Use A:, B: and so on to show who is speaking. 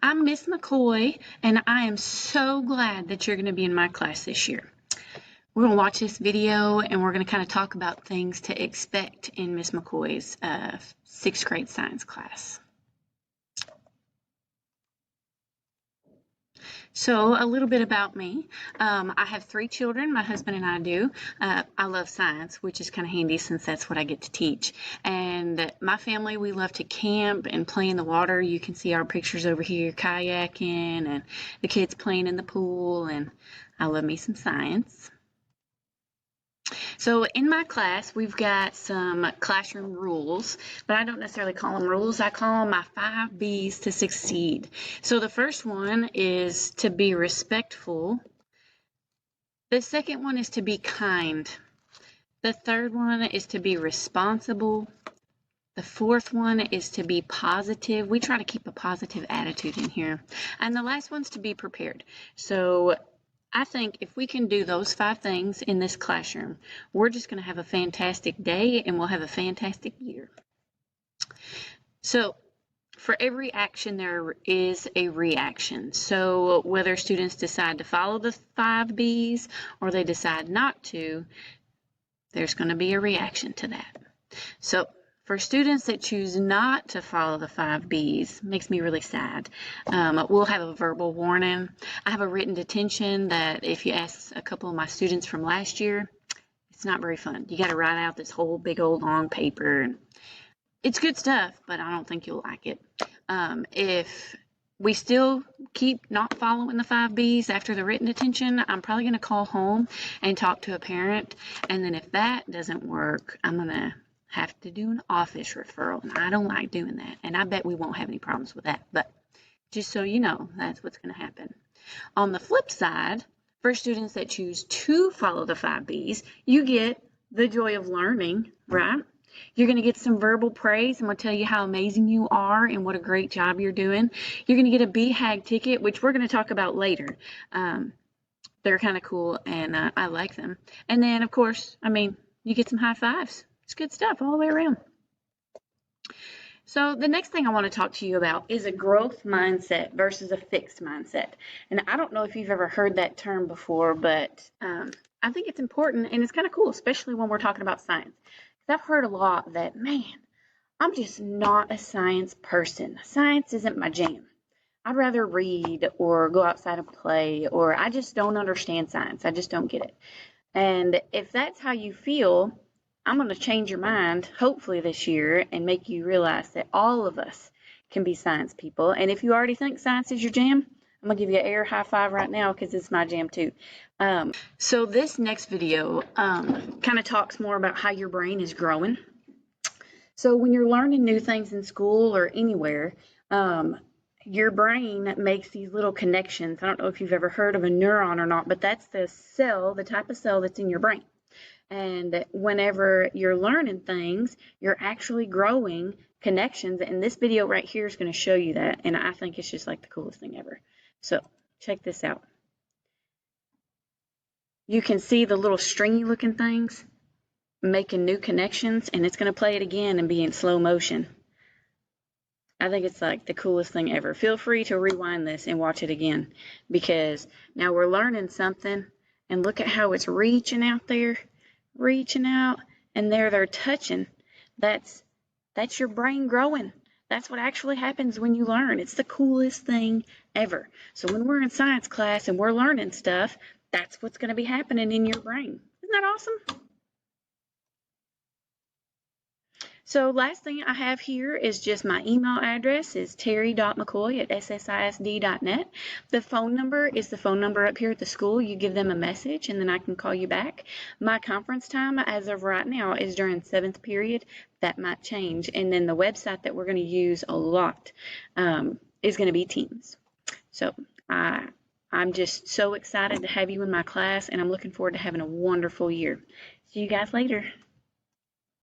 A: I'm Miss McCoy, and I am so glad that you're going to be in my class this year. We're going to watch this video, and we're going to kind of talk about things to expect in Miss McCoy's 6th grade science class. So a little bit about me. I have 3 children, my husband and I do. I love science, which is kind of handy since that's what I get to teach. And my family, we love to camp and play in the water. You can see our pictures over here, kayaking and the kids playing in the pool, and I love me some science. So in my class, we've got some classroom rules, but I don't necessarily call them rules. I call them my 5 B's to succeed. So the first one is to be respectful. The second one is to be kind. The third one is to be responsible. The fourth one is to be positive. We try to keep a positive attitude in here. And the last one's to be prepared. So I think if we can do those 5 things in this classroom, we're just going to have a fantastic day and we'll have a fantastic year. So for every action, there is a reaction. So whether students decide to follow the 5 B's or they decide not to, there's going to be a reaction to that. So for students that choose not to follow the 5 B's, makes me really sad. We'll have a verbal warning. I have a written detention that if you ask a couple of my students from last year, it's not very fun. You got to write out this whole big old long paper. It's good stuff, but I don't think you'll like it. If we still keep not following the 5 B's after the written detention, I'm probably going to call home and talk to a parent. And then if that doesn't work, I'm going to have to do an office referral, and I don't like doing that, and I bet we won't have any problems with that, but just so you know, that's what's going to happen. On the flip side, for students that choose to follow the 5 B's, you get the joy of learning, right? You're going to get some verbal praise. I'm going to tell you how amazing you are and what a great job you're doing. You're going to get a BHAG ticket, which we're going to talk about later. They're kind of cool, and I like them. And then, of course, you get some high fives. It's good stuff all the way around. So the next thing I want to talk to you about is a growth mindset versus a fixed mindset. And I don't know if you've ever heard that term before, but I think it's important and it's kind of cool, especially when we're talking about science. Because I've heard a lot that, man, I'm just not a science person. Science isn't my jam. I'd rather read or go outside and play, or I just don't understand science. I just don't get it. And if that's how you feel, I'm going to change your mind, hopefully this year, and make you realize that all of us can be science people. And if you already think science is your jam, I'm going to give you an air high five right now because it's my jam too. So this next video kind of talks more about how your brain is growing. So when you're learning new things in school or anywhere, your brain makes these little connections. I don't know if you've ever heard of a neuron or not, but that's the cell, the type of cell that's in your brain. And whenever you're learning things, you're actually growing connections. And this video right here is going to show you that. And I think it's just like the coolest thing ever. So check this out. You can see the little stringy looking things making new connections, and it's going to play it again and be in slow motion. I think it's like the coolest thing ever. Feel free to rewind this and watch it again, because now we're learning something, and look at how it's reaching out there. Reaching out, and there they're touching. That's your brain growing. That's what actually happens when you learn. It's the coolest thing ever. So when we're in science class and we're learning stuff, that's what's going to be happening in your brain. Isn't that awesome? So last thing I have here is just my email address is terry.mccoy@ssisd.net. The phone number is the phone number up here at the school. You give them a message and then I can call you back. My conference time as of right now is during 7th period. That might change. And then the website that we're going to use a lot is going to be Teams. So I'm just so excited to have you in my class, and I'm looking forward to having a wonderful year. See you guys later.